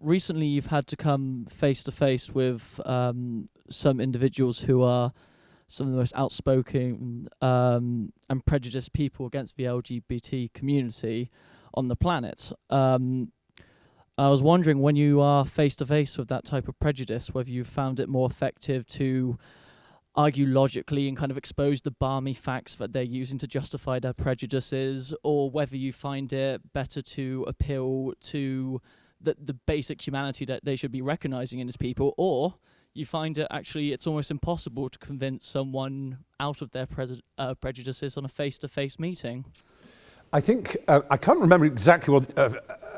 Recently you've had to come face to face with some individuals who are some of the most outspoken and prejudiced people against the LGBT community on the planet. I was wondering, when you are face to face with that type of prejudice, whether you found it more effective to argue logically and kind of expose the balmy facts that they're using to justify their prejudices, or whether you find it better to appeal to the basic humanity that they should be recognizing in as people, or you find it actually it's almost impossible to convince someone out of their prejudices on a face-to-face meeting. I think, I can't remember exactly what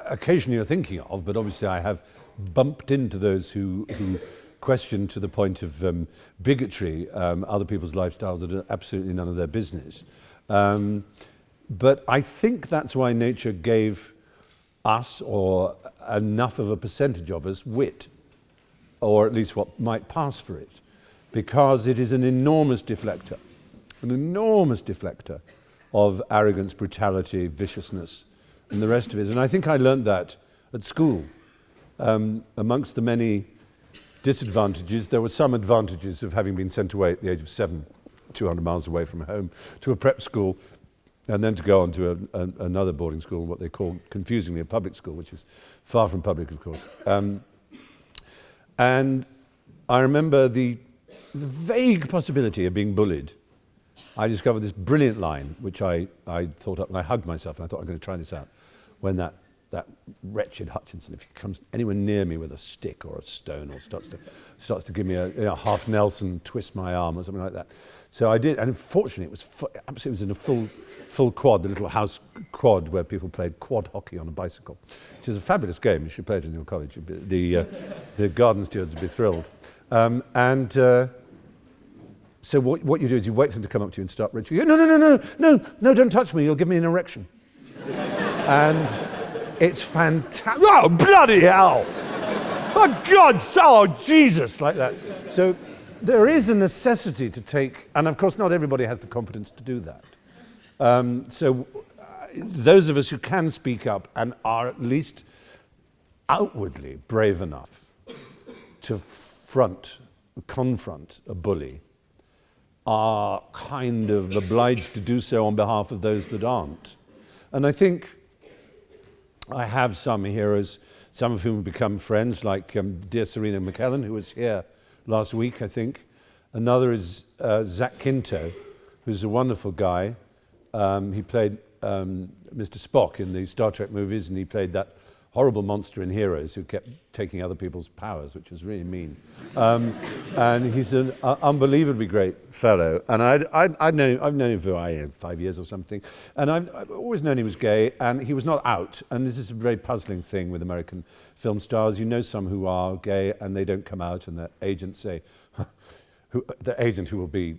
occasion you're thinking of, but obviously I have bumped into those who question to the point of bigotry other people's lifestyles that are absolutely none of their business. But I think that's why nature gave us, or enough of a percentage of us, wit, or at least what might pass for it, because it is an enormous deflector of arrogance, brutality, viciousness, and the rest of it. And I think I learned that at school. Amongst the many disadvantages, there were some advantages of having been sent away at the age of 7, 200 miles away from home, to a prep school, and then to go on to another boarding school, what they call, confusingly, a public school, which is far from public, of course. And I remember the vague possibility of being bullied. I discovered this brilliant line, which I thought up, and I hugged myself, and I thought, I'm going to try this out, when that wretched Hutchinson, if he comes anywhere near me with a stick or a stone, or starts to give me a half Nelson, twist my arm or something like that. So I did, and fortunately it was in a full quad, the little house quad where people played quad hockey on a bicycle, which is a fabulous game. You should play it in your college. The garden stewards would be thrilled. So what you do is you wait for them to come up to you and start reaching. No, don't touch me, you'll give me an erection. And it's fantastic. Oh, bloody hell! Oh, God, oh, Jesus, like that. So there is a necessity to take, and of course not everybody has the confidence to do that. Those of us who can speak up and are at least outwardly brave enough to confront a bully are kind of obliged to do so on behalf of those that aren't. And I think I have some heroes, some of whom have become friends, like dear Serena McKellen, who was here last week, I think. Another is Zach Quinto, who's a wonderful guy. He played Mr. Spock in the Star Trek movies, and he played that horrible monster in Heroes who kept taking other people's powers, which was really mean. And he's an unbelievably great fellow. And I've known him for 5 years or something. And I've always known he was gay, and he was not out. And this is a very puzzling thing with American film stars. You know some who are gay, and they don't come out, and their agents say, the agent who will be,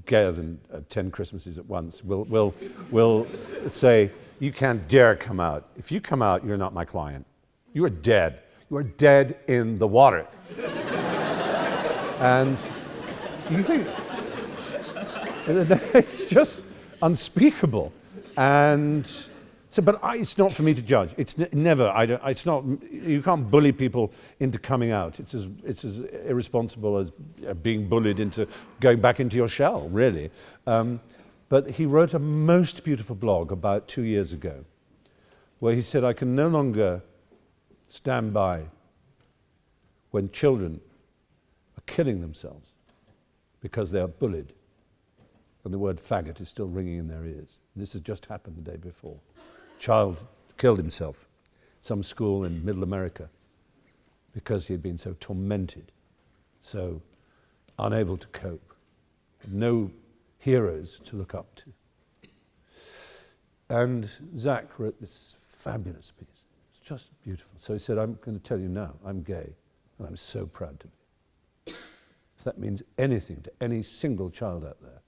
gayer than 10 Christmases at once will say, you can't dare come out. If you come out, you're not my client. You are dead. You are dead in the water. And you think, it's just unspeakable. And so, but it's not for me to judge. It's never. It's not. You can't bully people into coming out. It's as irresponsible as being bullied into going back into your shell, really. But he wrote a most beautiful blog about 2 years ago, where he said, I can no longer stand by when children are killing themselves because they are bullied, and the word faggot is still ringing in their ears. This has just happened the day before. Child killed himself, some school in Middle America, because he had been so tormented, so unable to cope. No heroes to look up to. And Zach wrote this fabulous piece. It's just beautiful. So he said, I'm going to tell you now, I'm gay, and I'm so proud to be. If that means anything to any single child out there,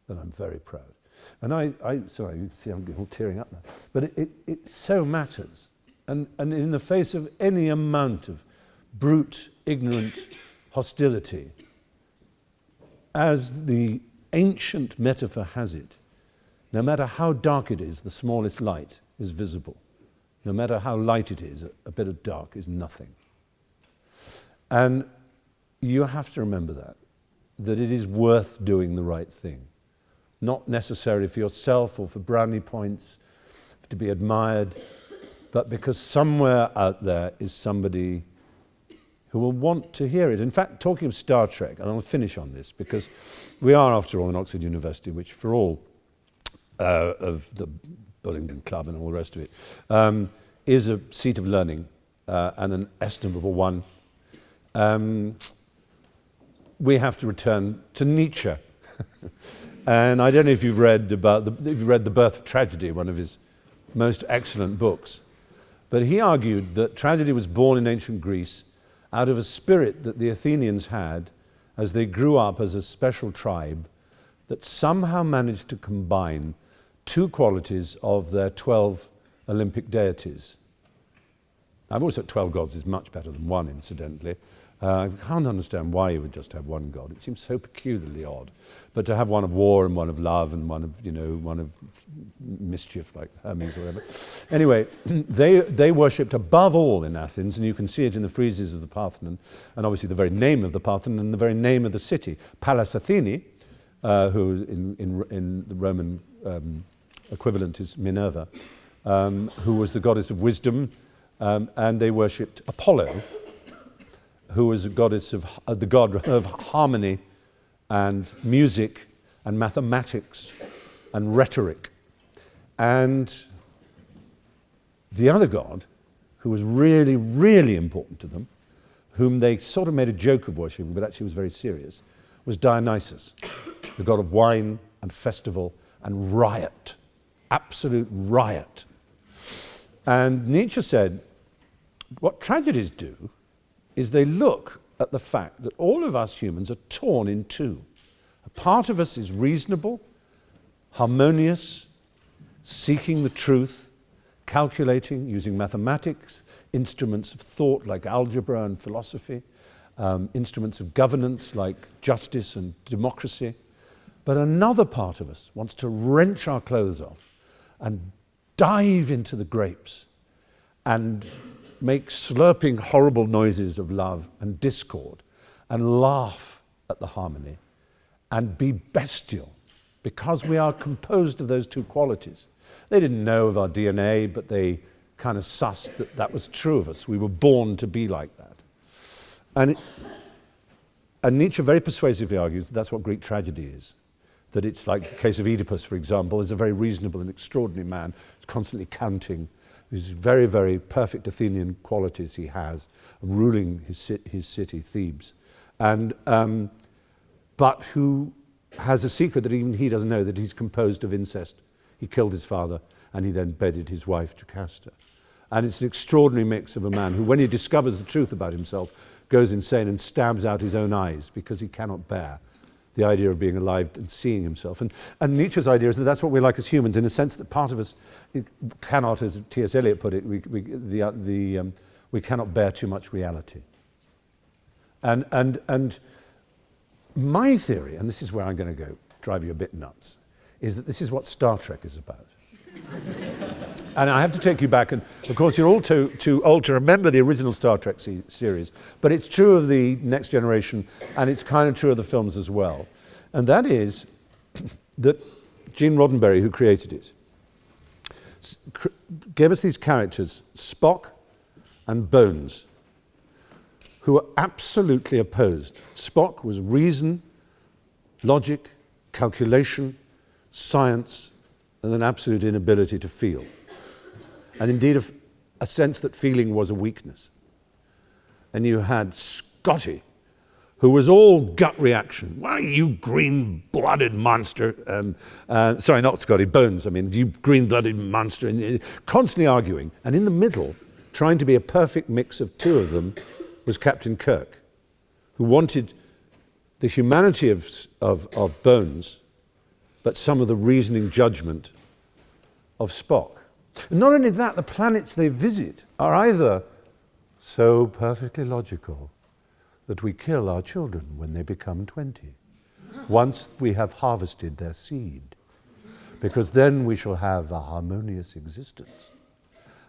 then I'm very proud. And sorry, you see I'm all tearing up now, but it so matters. And in the face of any amount of brute, ignorant hostility, as the ancient metaphor has it, no matter how dark it is, the smallest light is visible. No matter how light it is, a bit of dark is nothing. And you have to remember that it is worth doing the right thing. Not necessarily for yourself or for brownie points, to be admired, but because somewhere out there is somebody who will want to hear it. In fact, talking of Star Trek, and I'll finish on this, because we are, after all, in Oxford University, which for all of the Bullingdon Club and all the rest of it, is a seat of learning and an estimable one. We have to return to Nietzsche. And I don't know if you've read The Birth of Tragedy, one of his most excellent books. But he argued that tragedy was born in ancient Greece out of a spirit that the Athenians had as they grew up as a special tribe that somehow managed to combine two qualities of their 12 Olympic deities. I've always thought 12 gods is much better than one, incidentally. I can't understand why you would just have one god. It seems so peculiarly odd. But to have one of war and one of love and one of mischief, like Hermes or whatever. Anyway, they worshipped above all in Athens, and you can see it in the friezes of the Parthenon, and obviously the very name of the Parthenon and the very name of the city. Pallas Athene, who in the Roman equivalent is Minerva, who was the goddess of wisdom, and they worshipped Apollo, who was a goddess of the god of harmony and music and mathematics and rhetoric. And the other god, who was really, really important to them, whom they sort of made a joke of worshipping, but actually was very serious, was Dionysus, the god of wine and festival and riot, absolute riot. And Nietzsche said, what tragedies do is they look at the fact that all of us humans are torn in two. A part of us is reasonable, harmonious, seeking the truth, calculating, using mathematics, instruments of thought like algebra and philosophy, instruments of governance like justice and democracy. But another part of us wants to wrench our clothes off and dive into the grapes and make slurping horrible noises of love and discord and laugh at the harmony and be bestial because we are composed of those two qualities. They didn't know of our DNA, but they kind of sussed that that was true of us. We were born to be like that. And Nietzsche very persuasively argues that that's what Greek tragedy is. That it's like the case of Oedipus, for example, is a very reasonable and extraordinary man who's constantly counting these very, very perfect Athenian qualities he has, ruling his city, Thebes, and but who has a secret that even he doesn't know, that he's composed of incest. He killed his father, and he then bedded his wife Jocasta. And it's an extraordinary mix of a man who, when he discovers the truth about himself, goes insane and stabs out his own eyes because he cannot bear the idea of being alive and seeing himself. And Nietzsche's idea is that that's what we're like as humans, in the sense that part of us cannot, as T.S. Eliot put it, we cannot bear too much reality. And my theory, and this is where I'm going to go drive you a bit nuts, is that this is what Star Trek is about. And I have to take you back, and of course you're all too old to remember the original Star Trek series, but it's true of the Next Generation, and it's kind of true of the films as well. And that is that Gene Roddenberry, who created it, gave us these characters, Spock and Bones, who were absolutely opposed. Spock was reason, logic, calculation, science, and an absolute inability to feel. And indeed a sense that feeling was a weakness. And you had Scotty, who was all gut reaction. Why, you green-blooded monster. Sorry, not Scotty, Bones. I mean, you green-blooded monster. And constantly arguing. And in the middle, trying to be a perfect mix of two of them, was Captain Kirk, who wanted the humanity of Bones, but some of the reasoning judgment of Spock. And not only that, the planets they visit are either so perfectly logical that we kill our children when they become 20, once we have harvested their seed, because then we shall have a harmonious existence.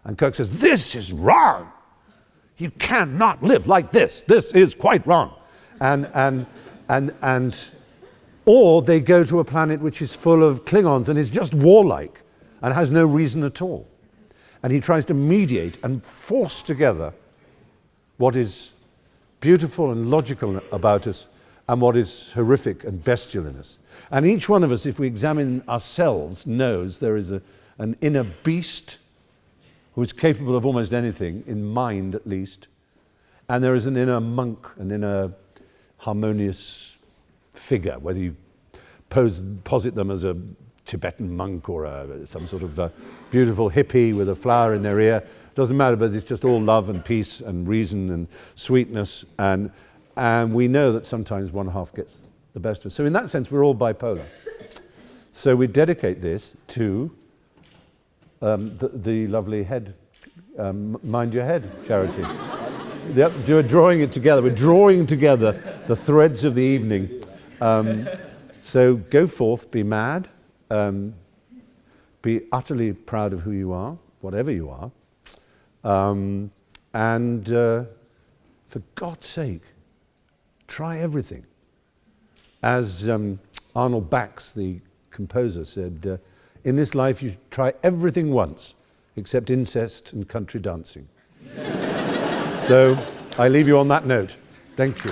And Kirk says, "This is wrong. You cannot live like this. This is quite wrong." Or they go to a planet which is full of Klingons and is just warlike and has no reason at all. And he tries to mediate and force together what is beautiful and logical about us and what is horrific and bestial in us. And each one of us, if we examine ourselves, knows there is an inner beast who is capable of almost anything, in mind at least, and there is an inner monk, an inner harmonious figure, whether you posit them as a Tibetan monk or some sort of beautiful hippie with a flower in their ear, doesn't matter, but it's just all love and peace and reason and sweetness, and we know that sometimes one half gets the best of us. So in that sense, we're all bipolar. So we dedicate this to the lovely head, Mind Your Head charity. We're drawing it together. We're drawing together the threads of the evening. So go forth, be mad, be utterly proud of who you are, whatever you are, and for God's sake, try everything. As Arnold Bax, the composer, said, in this life you try everything once, except incest and country dancing. So I leave you on that note. Thank you.